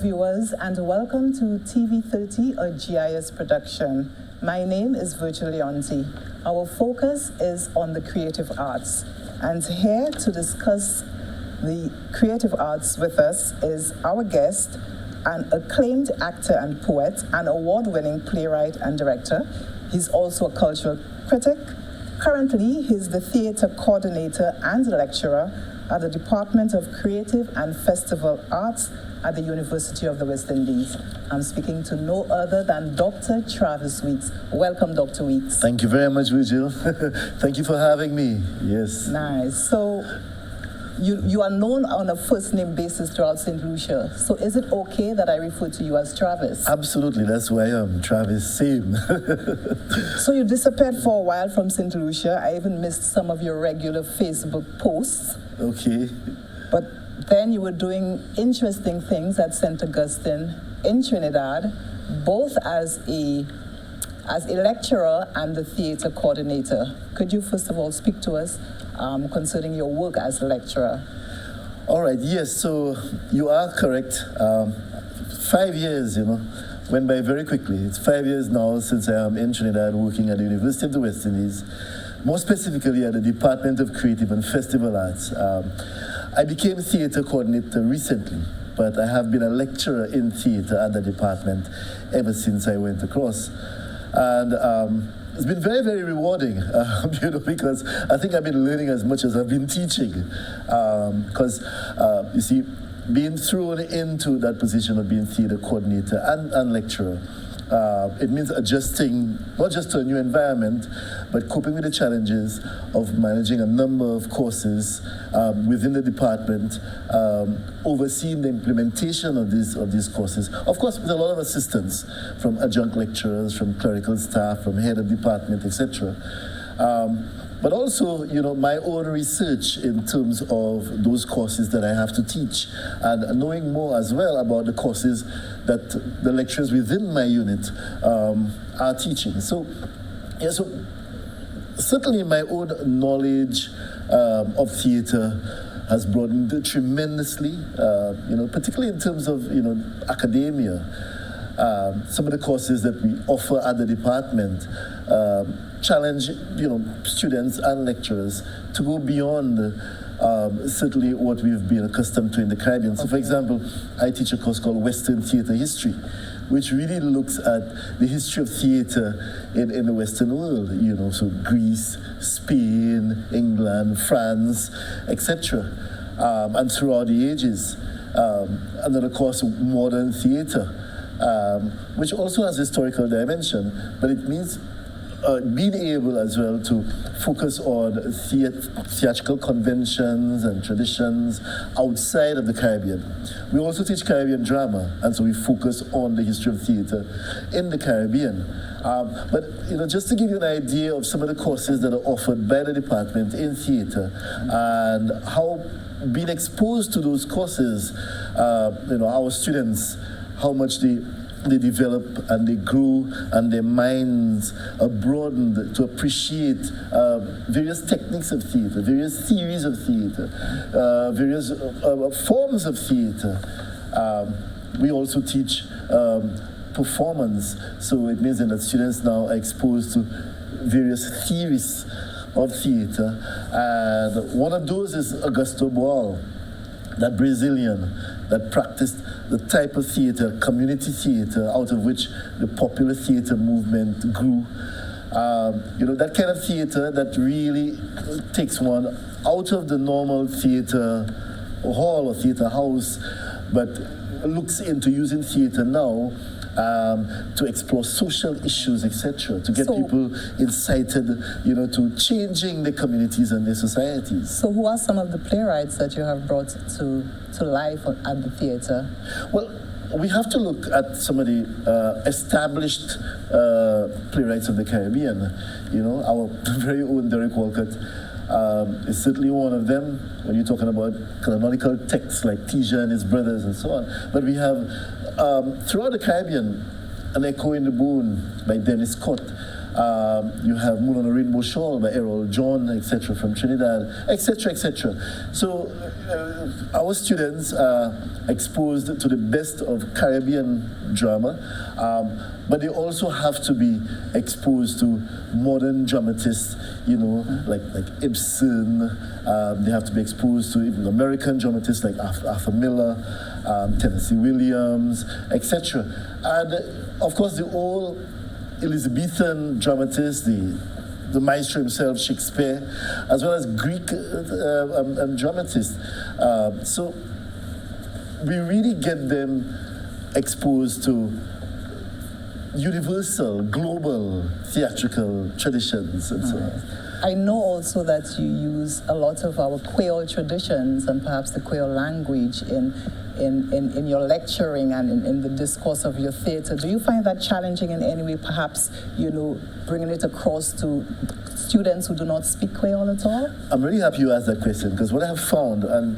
viewers, and welcome to TV30, a GIS production. My name is Virgil Leonti. Our focus is on the creative arts, and here to discuss the creative arts with us is our guest, an acclaimed actor and poet, an award-winning playwright and director. He's also a cultural critic. Currently, he's the theater coordinator and lecturer at the Department of Creative and Festival Arts at the University of the West Indies. I'm speaking to no other than Dr. Travis Weeks. Welcome, Dr. Weeks. Thank you very much, Virgil. Thank you for having me. Yes. Nice. So you are known on a first-name basis throughout St. Lucia. So is it okay that I refer to you as Travis? Absolutely. That's who I am. Travis, same. So you disappeared for a while from St. Lucia. I even missed some of your regular Facebook posts. Okay. But then you were doing interesting things at St. Augustine in Trinidad, both as a lecturer and the theater coordinator. Could you first of all speak to us concerning your work as a lecturer? All right. Yes. So you are correct. 5 years, went by very quickly. It's 5 years now since I am in Trinidad working at the University of the West Indies, more specifically at the Department of Creative and Festival Arts. I became theater coordinator recently, but I have been a lecturer in theater at the department ever since I went across. And it's been very, very rewarding, because I think I've been learning as much as I've been teaching. Because, you see, being thrown into that position of being theater coordinator and lecturer, it means adjusting not just to a new environment, but coping with the challenges of managing a number of courses within the department, overseeing the implementation of these courses. Of course, with a lot of assistance from adjunct lecturers, from clerical staff, from head of department, etc. But also, my own research in terms of those courses that I have to teach, and knowing more as well about the courses that the lecturers within my unit are teaching. So certainly my own knowledge of theater has broadened tremendously, particularly in terms of, academia. Some of the courses that we offer at the department challenge, students and lecturers to go beyond certainly what we've been accustomed to in the Caribbean. So, for example, I teach a course called Western Theater History, which really looks at the history of theater in the Western world, so Greece, Spain, England, France, etc., and throughout the ages. Another course, Modern Theater, which also has historical dimension, but it means being able as well to focus on theatrical conventions and traditions outside of the Caribbean. We also teach Caribbean drama, and so we focus on the history of theater in the Caribbean. But just to give you an idea of some of the courses that are offered by the department in theater and how being exposed to those courses, our students, how much they develop and they grow and their minds are broadened to appreciate various techniques of theater, various theories of theater, various forms of theater. We also teach performance, so it means that students now are exposed to various theories of theater, and one of those is Augusto Boal, that Brazilian that practiced the type of theater, community theater, out of which the popular theater movement grew. That kind of theater that really takes one out of the normal theater hall or theater house, but looks into using theater now to explore social issues, etc., to get people incited, to changing their communities and their societies. So who are some of the playwrights that you have brought to life at the theater? Well, we have to look at some of the established playwrights of the Caribbean. Our very own Derek Walcott is certainly one of them when you're talking about canonical texts like Tija and his brothers and so on. But we have throughout the Caribbean, An Echo in the Bone by Dennis Scott. You have Moon on a Rainbow Shawl by Errol John, etc., from Trinidad, etc., etc. So our students are exposed to the best of Caribbean drama, but they also have to be exposed to modern dramatists, like Ibsen. They have to be exposed to even American dramatists like Arthur Miller, Tennessee Williams, etc. And of course, the old Elizabethan dramatists, the maestro himself, Shakespeare, as well as Greek dramatists. So we really get them exposed to universal, global theatrical traditions and so on. I know also that you use a lot of our Creole traditions and perhaps the Creole language in your lecturing and in the discourse of your theater. Do you find that challenging in any way, perhaps, bringing it across to students who do not speak Creole at all? I'm really happy you asked that question, because what I have found, and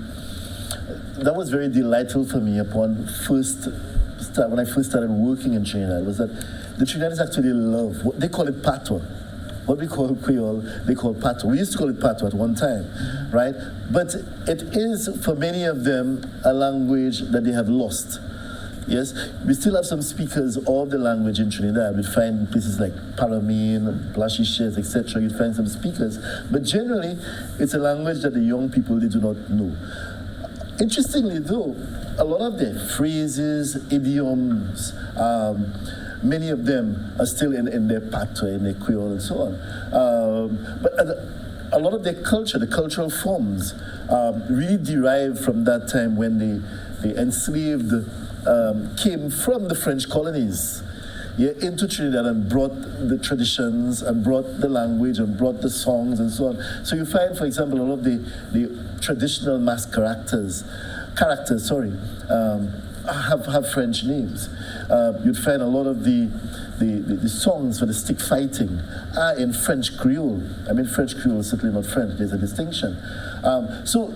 that was very delightful for me when I first started working in Trinidad, was that the Trinidadians actually love, they call it patois. What we call Creole, they call patois. We used to call it patois at one time, right? But it is, for many of them, a language that they have lost. Yes, we still have some speakers of the language in Trinidad. We find places like Paramine, Blachiches, etc. You find some speakers, but generally, it's a language that the young people, they do not know. Interestingly, though, a lot of their phrases, idioms, many of them are still in their patois, in their Creole, and so on. But a lot of their culture, the cultural forms, really derive from that time when the enslaved came from the French colonies into Trinidad and brought the traditions and brought the language and brought the songs and so on. So you find, for example, a lot of the traditional mask characters, have French names. You'd find a lot of the songs for the stick fighting are in French Creole. I mean, French Creole is certainly not French, there's a distinction. So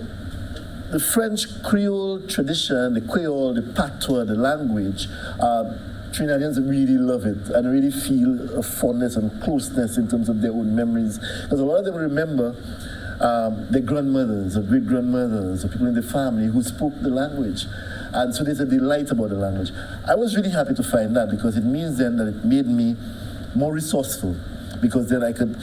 the French Creole tradition, the Creole, the patois, the language, Trinidadians really love it and really feel a fondness and closeness in terms of their own memories. Because a lot of them remember their grandmothers or great-grandmothers or people in the family who spoke the language. And so there's a delight about the language. I was really happy to find that, because it means then that it made me more resourceful, because then I could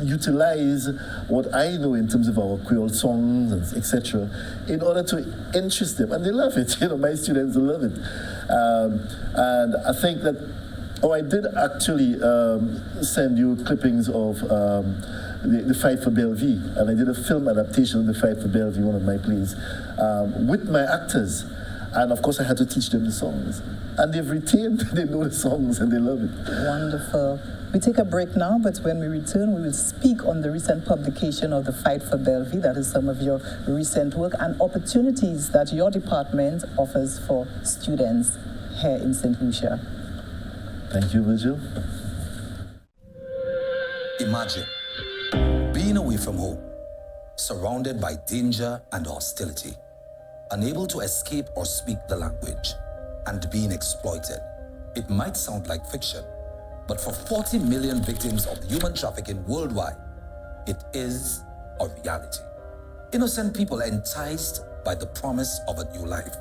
utilize what I know in terms of our Creole songs, etc., in order to interest them. And they love it. My students love it. And I think that, I did actually send you clippings of the Fight for Bellevue, and I did a film adaptation of the Fight for Bellevue, one of my plays, with my actors. And of course, I had to teach them the songs. And they've retained, they know the songs and they love it. Wonderful. We take a break now, but when we return, we will speak on the recent publication of the Fight for Bellevue. That is some of your recent work and opportunities that your department offers for students here in St. Lucia. Thank you, Virgil. Imagine being away from home, surrounded by danger and hostility, unable to escape or speak the language, and being exploited. It might sound like fiction, but for 40 million victims of human trafficking worldwide, it is a reality. Innocent people enticed by the promise of a new life,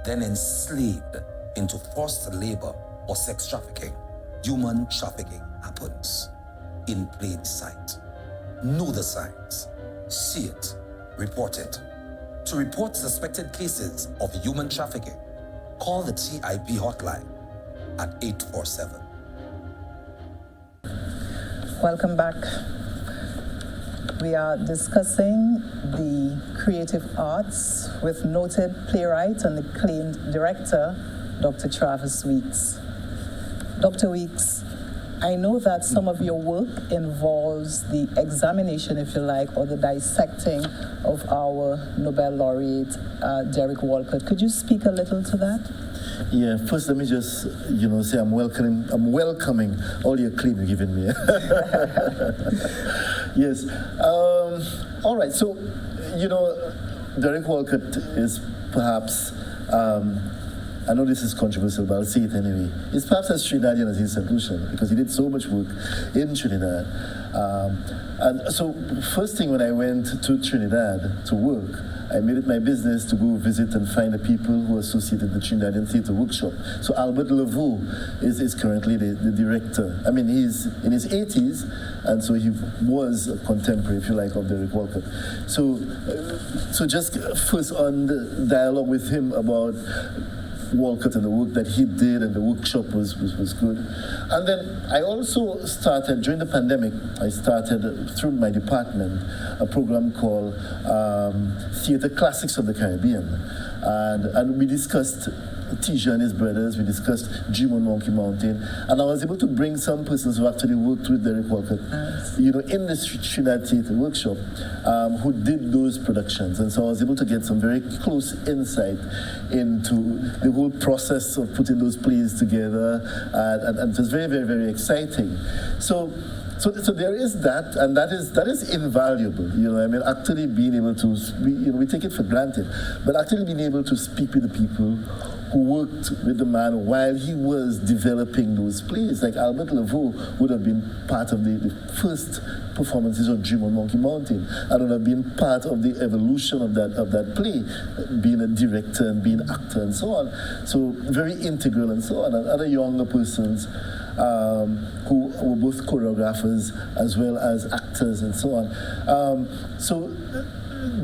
then enslaved into forced labor or sex trafficking. Human trafficking happens in plain sight. Know the signs, see it, report it. To report suspected cases of human trafficking, call the TIP hotline at 847. Welcome back. We are discussing the creative arts with noted playwright and acclaimed director, Dr. Travis Weeks. Dr. Weeks, I know that some of your work involves the examination, if you like, or the dissecting of our Nobel laureate, Derek Walcott. Could you speak a little to that? Yeah, first let me just, say I'm welcoming all the acclaim you've given me. Yes. All right, so, Derek Walcott is perhaps, I know this is controversial, but I'll say it anyway. He's perhaps as Trinidadian as he's St. Lucian, because he did so much work in Trinidad. And so, first thing when I went to Trinidad to work, I made it my business to go visit and find the people who are associated with the Trinidadian Theatre Workshop. So Albert Laveau is currently the director. I mean, he's in his 80s, and so he was a contemporary, if you like, of Derek Walcott. So just first on the dialogue with him about Walcott and the work that he did, and the workshop was good. And then I also started, during the pandemic, I started through my department a program called Theatre Classics of the Caribbean. And we discussed Tisha and his brothers, we discussed Dream on Monkey Mountain, and I was able to bring some persons who actually worked with Derek Walcott, in the Trinidad Theatre Workshop, who did those productions. And so I was able to get some very close insight into the whole process of putting those plays together, and it was very, very, very exciting. So there is that, and that is invaluable. I mean, actually being able to, we take it for granted, but actually being able to speak with the people who worked with the man while he was developing those plays. Like Albert Laveau would have been part of the first performances of Dream on Monkey Mountain, and would have been part of the evolution of that play, being a director and being an actor and so on. So very integral and so on. And other younger persons who were both choreographers as well as actors and so on.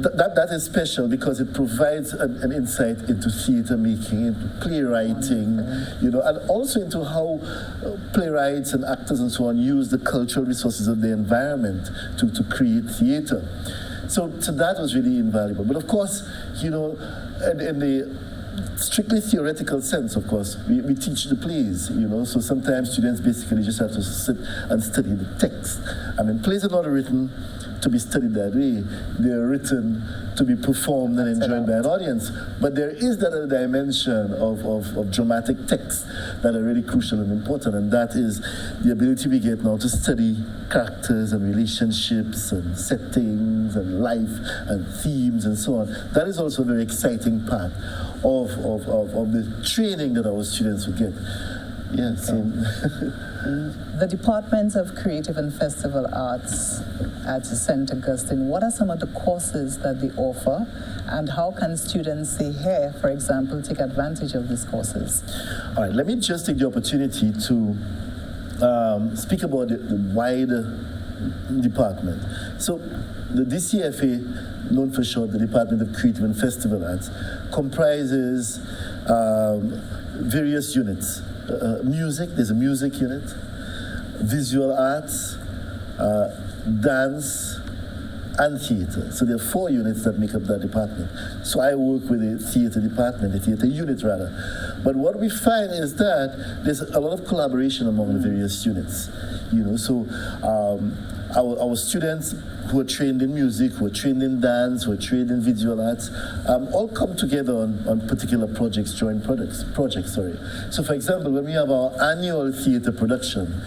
That is special because it provides an insight into theatre making, into playwriting, and also into how playwrights and actors and so on use the cultural resources of the environment to create theatre. So that was really invaluable. But of course, in the strictly theoretical sense, of course, we teach the plays, so sometimes students basically just have to sit and study the text. I mean, plays are not written to be studied that way. They're written to be performed and enjoyed by an audience. But there is that other dimension of dramatic text that are really crucial and important, and that is the ability we get now to study characters and relationships and settings and life and themes and so on. That is also a very exciting part of the training that our students will get. Yes. The Department of Creative and Festival Arts at St. Augustine, what are some of the courses that they offer, and how can students, say here, for example, take advantage of these courses? All right, let me just take the opportunity to speak about the wider department. So the DCFA, known for short, the Department of Creative and Festival Arts, comprises various units. Music, there's a music unit, visual arts, dance, and theatre. So there are 4 units that make up that department. So I work with the theatre department, the theatre unit rather. But what we find is that there's a lot of collaboration among the various units. So our students who are trained in music, who are trained in dance, who are trained in visual arts, all come together on particular projects, joint projects. So for example, when we have our annual theatre production,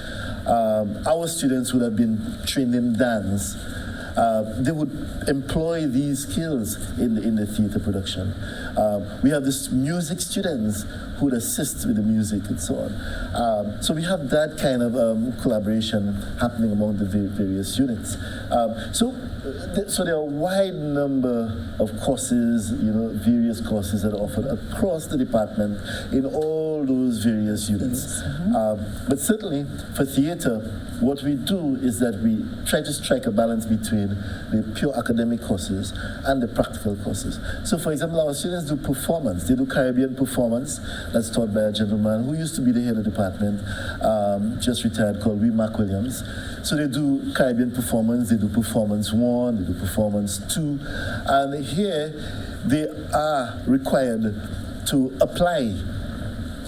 our students would have been trained in dance. They would employ these skills in the theatre production. We have these music students who would assist with the music and so on. So we have that kind of collaboration happening among the various units. So there are a wide number of courses, various courses that are offered across the department in all those various units. But certainly for theatre, what we do is that we try to strike a balance between the pure academic courses and the practical courses. So for example, our students do performance. They do Caribbean performance that's taught by a gentleman who used to be the head of the department, just retired, called Mark Williams. So they do Caribbean performance, they do performance 1, they do performance 2, and here they are required to apply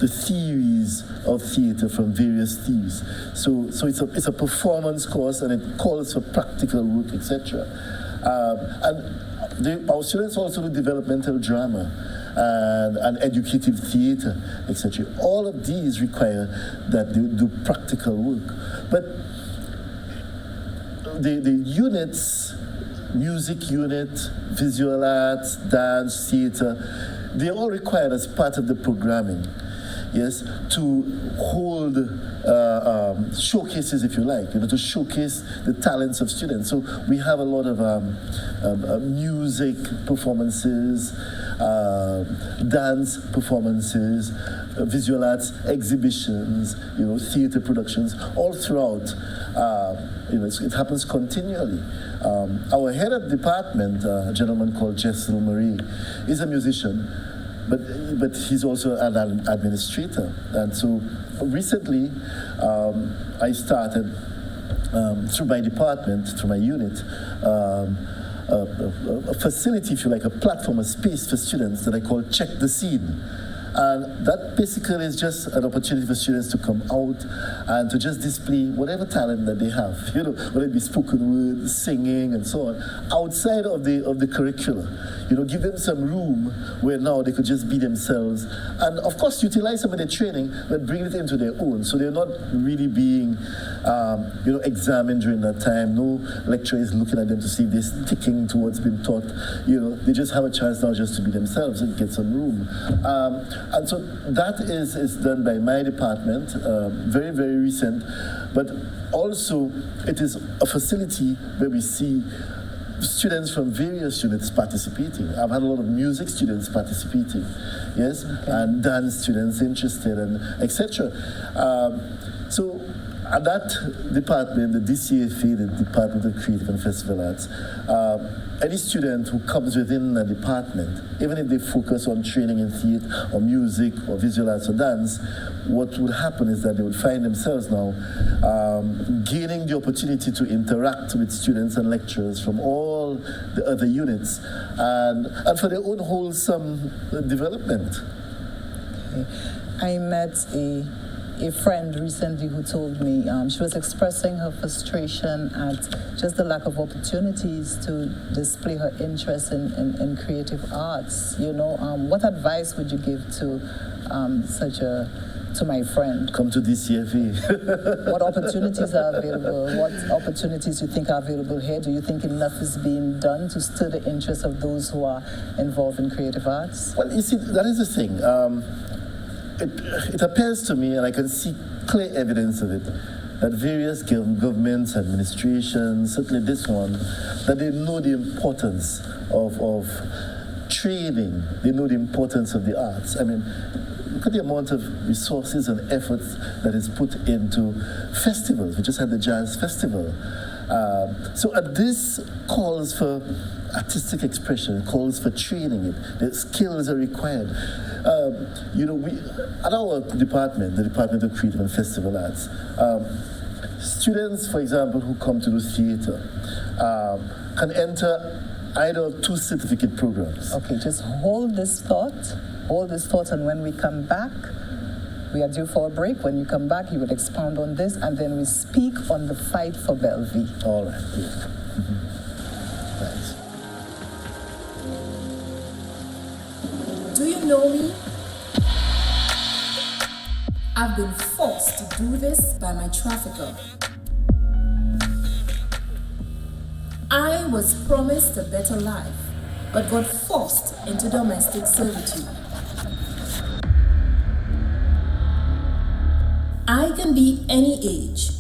the theories of theatre from various themes. So it's a performance course, and it calls for practical work, etc. And our students also do developmental drama and educative theatre, etc. All of these require that they do practical work. But the units, music unit, visual arts, dance, theatre, they're all required as part of the programming. yes, to hold showcases, if you like, to showcase the talents of students. So we have a lot of music performances, dance performances, visual arts exhibitions, theater productions, all throughout. It happens continually. Our head of department, a gentleman called Jessel Marie, is a musician, but he's also an administrator. And so recently, I started, through my department, through my unit, a facility, if you like, a platform, a space for students that I call Check the Scene. And that basically is just an opportunity for students to come out and to just display whatever talent that they have, whether it be spoken word, singing, and so on, outside of the curricula. Give them some room where now they could just be themselves, and of course utilize some of their training, but bring it into their own. So they're not really being, examined during that time. No lecturer is looking at them to see if they're sticking to what's been taught. They just have a chance now just to be themselves and get some room. And so that is done by my department, very, very recent, but also it is a facility where we see students from various units participating. I've had a lot of music students participating, yes, okay, and dance students interested, and etc. So at that department, the DCFA, the Department of Creative and Festival Arts, any student who comes within a department, even if they focus on training in theatre or music or visual arts or dance, what would happen is that they would find themselves now gaining the opportunity to interact with students and lecturers from all the other units and for their own wholesome development. Okay. I met a friend recently who told me she was expressing her frustration at just the lack of opportunities to display her interest in creative arts. What advice would you give to to my friend? Come to DCFA. What opportunities are available? What opportunities do you think are available here? Do you think enough is being done to stir the interest of those who are involved in creative arts? Well, you see, that is the thing. It appears to me, and I can see clear evidence of it, that various governments, administrations, certainly this one, that they know the importance of training. They know the importance of the arts. I mean, look at the amount of resources and efforts that is put into festivals. We just had the Jazz Festival. So this calls for artistic expression, calls for training. The skills are required. We at our department, the Department of Creative and Festival Arts, students, for example, who come to do theatre can enter either of 2 certificate programs. Okay, just hold this thought, and when we come back, we are due for a break. When you come back, you would expound on this, and then we speak on the fight for Bellevue. All right, good. Mm-hmm. Thanks. Do you know me? I've been forced to do this by my trafficker. I was promised a better life, but got forced into domestic servitude. I can be any age.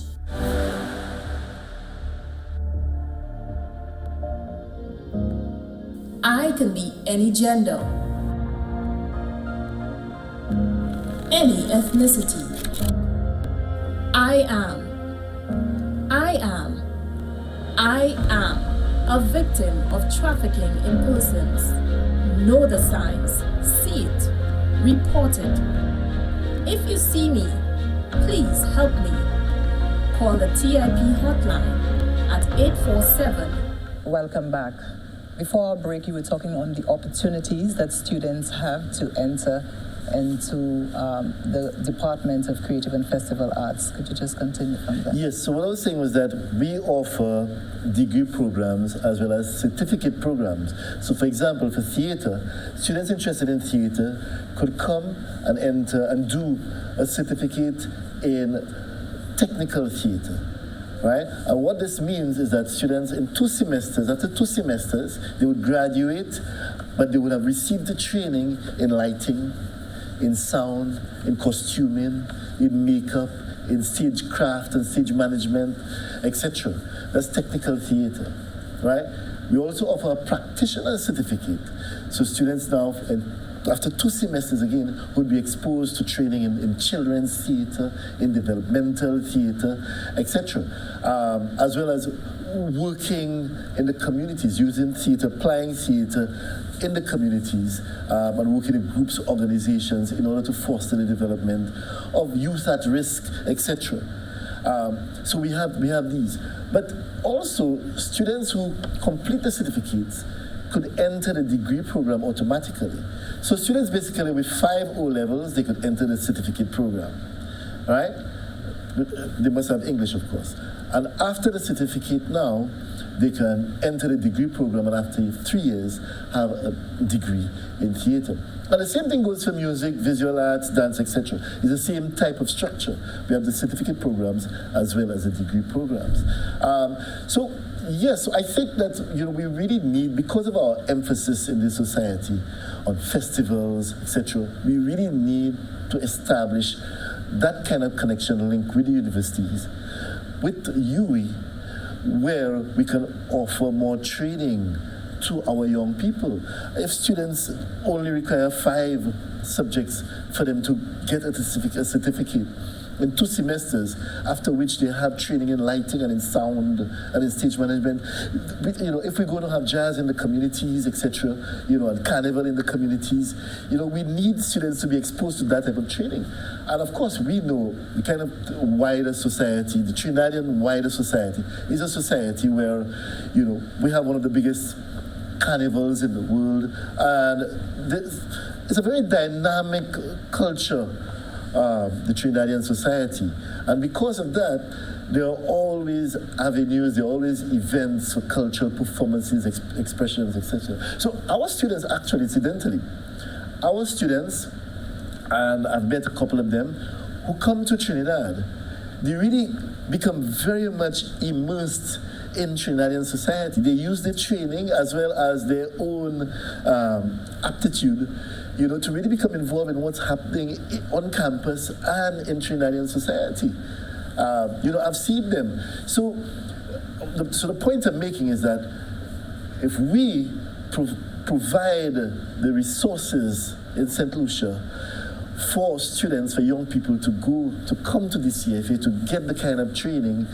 I can be any gender. Any ethnicity. I am a victim of trafficking in persons. Know the signs, see it, report it. If you see me, please help me. Call the TIP hotline at 847. Welcome back. Before our break, you were talking on the opportunities that students have to enter into the Department of Creative and Festival Arts. Could you just continue from there? Yes, so what I was saying was that we offer degree programs as well as certificate programs. So for example, for theater, students interested in theater could come and enter and do a certificate in technical theater. Right? And what this means is that students in 2 semesters, after 2 semesters, they would graduate, but they would have received the training in lighting, in sound, in costuming, in makeup, in stage craft and stage management, etc. That's technical theater, right? We also offer a practitioner certificate. So students now, after 2 semesters again, would be exposed to training in children's theater, in developmental theater, etc. As well as working in the communities, using theater, applying theater in the communities, and working in groups, organizations in order to foster the development of youth at risk, etc. So we have these. But also, students who complete the certificates could enter the degree program automatically. So students basically with 5 O-levels, they could enter the certificate program, right? They must have English, of course. And after the certificate now, they can enter the degree program and after 3 years have a degree in theater. And the same thing goes for music, visual arts, dance, etc. It's the same type of structure. We have the certificate programs as well as the degree programs. So yes, I think that we really need, because of our emphasis in this society on festivals, etc., we really need to establish that kind of connection link with the universities, with UE, where we can offer more training to our young people. If students only require 5 subjects for them to get a certificate in 2 semesters, after which they have training in lighting and in sound and in stage management. If we're going to have jazz in the communities, etc., and carnival in the communities, we need students to be exposed to that type of training. And of course, we know the kind of wider society, the Trinidadian wider society, is a society where, we have one of the biggest carnivals in the world, and it's a very dynamic culture, the Trinidadian society. And because of that, there are always avenues, there are always events for cultural performances, expressions, etc. So our students actually, incidentally, and I've met a couple of them, who come to Trinidad, they really become very much immersed in Trinidadian society. They use their training as well as their own aptitude, to really become involved in what's happening on campus and in Trinidadian society. I've seen them. So the point I'm making is that if we provide the resources in St. Lucia for students, for young people to come to DCFA to get the kind of training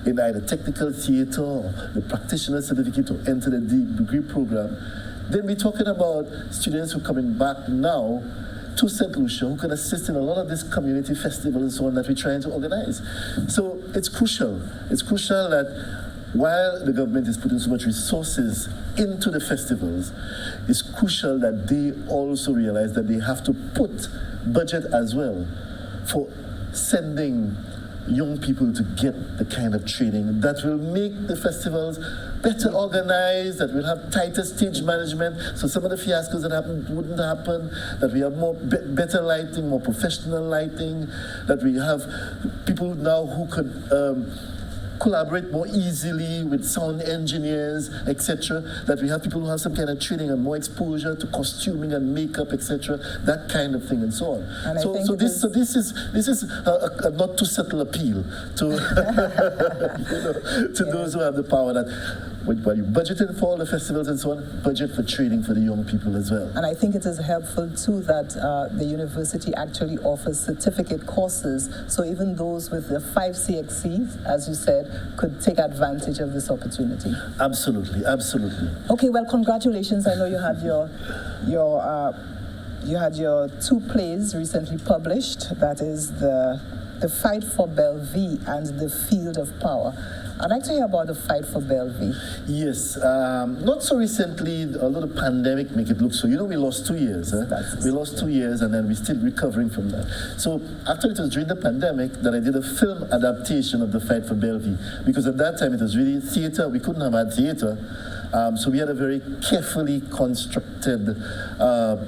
in either technical theater or the practitioner certificate to enter the degree program, then we're talking about students who are coming back now to St. Lucia who can assist in a lot of these community festivals and so on that we're trying to organize. So it's crucial. It's crucial that while the government is putting so much resources into the festivals, it's crucial that they also realize that they have to put budget as well for sending young people to get the kind of training that will make the festivals better organized, that will have tighter stage management, so some of the fiascos that happened wouldn't happen, that we have better lighting, more professional lighting, that we have people now who could collaborate more easily with sound engineers, etc. That we have people who have some kind of training and more exposure to costuming and makeup, etc. That kind of thing and so on. And so this is a not too subtle appeal to to those who have the power that while you budgeted for all the festivals and so on, budget for training for the young people as well. And I think it is helpful too that the university actually offers certificate courses, so even those with the 5 CXCs, as you said, could take advantage of this opportunity. Absolutely, absolutely. Okay, well, congratulations. I know you had your 2 plays recently published. That is the Fight for Bellevue and The Field of Power. I'd like to hear about the Fight for Bellevue. Yes, not so recently, although the pandemic make it look so. We lost 2 years. We lost 2 years and then we're still recovering from that. So actually it was during the pandemic that I did a film adaptation of the Fight for Bellevue, because at that time it was really theater. We couldn't have had theater So we had a very carefully constructed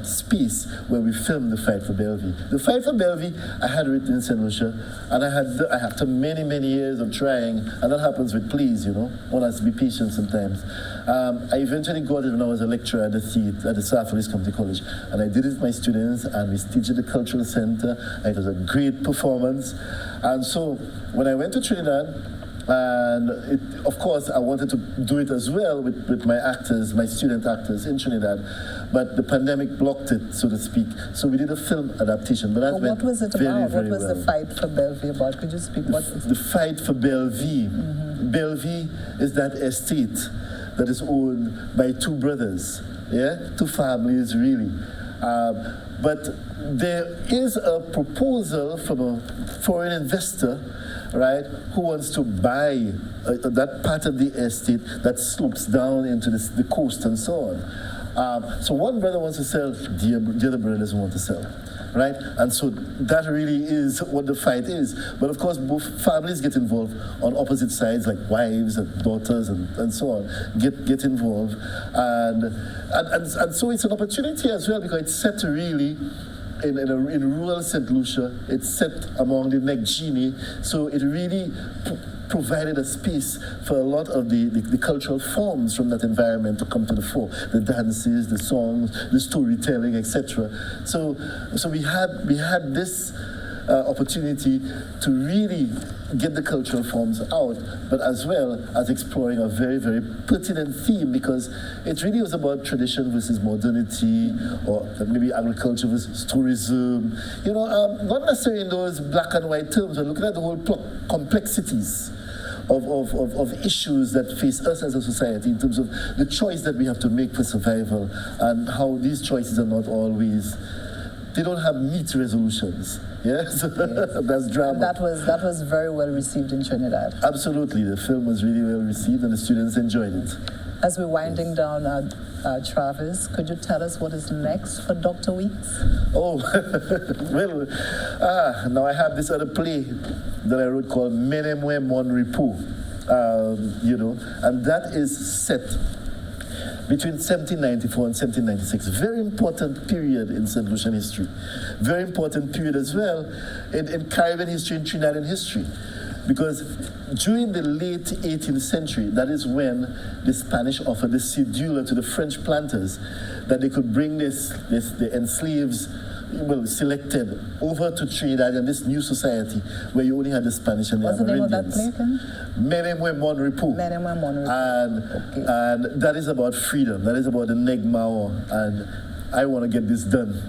space where we filmed The Fight for Bellevue. The Fight for Bellevue, I had written in St. Lucia, and after many, many years of trying, and that happens with plays, one has to be patient sometimes. I eventually got it when I was a lecturer at the theatre at the South Police Community College, and I did it with my students, and we staged at the Cultural Center, and it was a great performance. And so when I went to Trinidad, and of course, I wanted to do it as well with my actors, my student actors in Trinidad, but the pandemic blocked it, so to speak. So we did a film adaptation. But what was it about? What was The Fight for Bellevue about? Could you speak? The Fight for Bellevue. Mm-hmm. Bellevue is that estate that is owned by two brothers, two families really. But there is a proposal from a foreign investor, right, who wants to buy that part of the estate that slopes down into the coast and so on. So one brother wants to sell, the other brother doesn't want to sell, right? And so that really is what the fight is. But of course, both families get involved on opposite sides, like wives and daughters and so on, get involved. And so it's an opportunity as well, because it's set to really in rural St. Lucia. It's set among the Negini, so it really provided a space for a lot of the cultural forms from that environment to come to the fore, the dances, the songs, the storytelling, etc. So we had this opportunity to really get the cultural forms out, but as well as exploring a very, very pertinent theme, because it really was about tradition versus modernity, or maybe agriculture versus tourism. Not necessarily in those black and white terms, but looking at the whole complexities of issues that face us as a society in terms of the choice that we have to make for survival, and how these choices are not always, they don't have neat resolutions. Yes, that's drama. That was very well received in Trinidad. Absolutely, the film was really well received, and the students enjoyed it. As we're winding down, Travis, could you tell us what is next for Dr. Weeks? Oh, well, now I have this other play that I wrote called Menemwe Mon Repos, and that is set between 1794 and 1796. Very important period in St. Lucian history. Very important period as well in Caribbean history and Trinidadian history. Because during the late 18th century, that is when the Spanish offered the cedula to the French planters that they could bring the enslaved, selected over to Trinidad and this new society where you only had the Spanish and the Amerindians. What's the name of that play again? Menemwe Mon Repos. Menemwe Mon Repos. And that is about freedom. That is about the Neg Mao. And I want to get this done.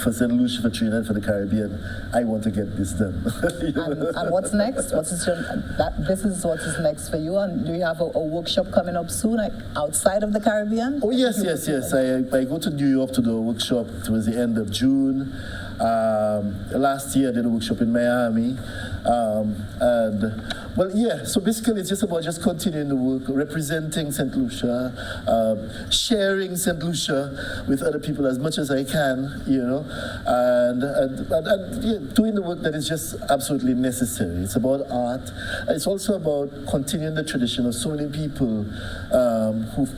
For St. Lucia, for Trinidad, for the Caribbean, I want to get this done. And what's next? This is what is next for you. And do you have a workshop coming up soon, like outside of the Caribbean? Oh yes. I go to New York to do a workshop towards the end of June. Last year I did a workshop in Miami. So basically it's just about continuing the work, representing St. Lucia, sharing St. Lucia with other people as much as I can, and doing the work that is just absolutely necessary. It's about art. It's also about continuing the tradition of so many people who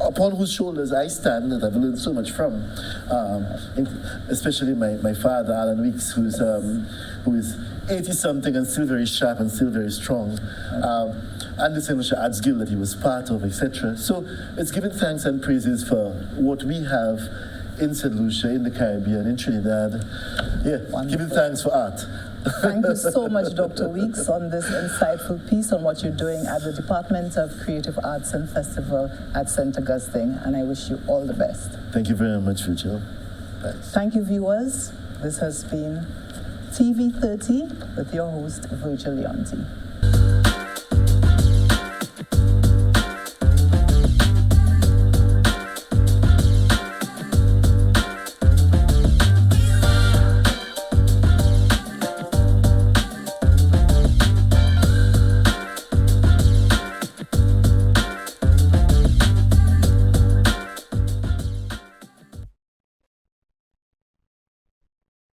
upon whose shoulders I stand, that I've learned so much from, especially my father, Alan Weeks, who is 80-something and still very sharp and still very strong. And the St. Lucia Arts Guild that he was part of, etc. So it's giving thanks and praises for what we have in St. Lucia, in the Caribbean, in Trinidad. Giving thanks for art. Thank you so much, Dr. Weeks, on this insightful piece on what you're doing at the Department of Creative Arts and Festival at St. Augustine, and I wish you all the best. Thank you very much, Rachel. Thanks. Thank you, viewers. This has been TV30 with your host, Virgil Leonti.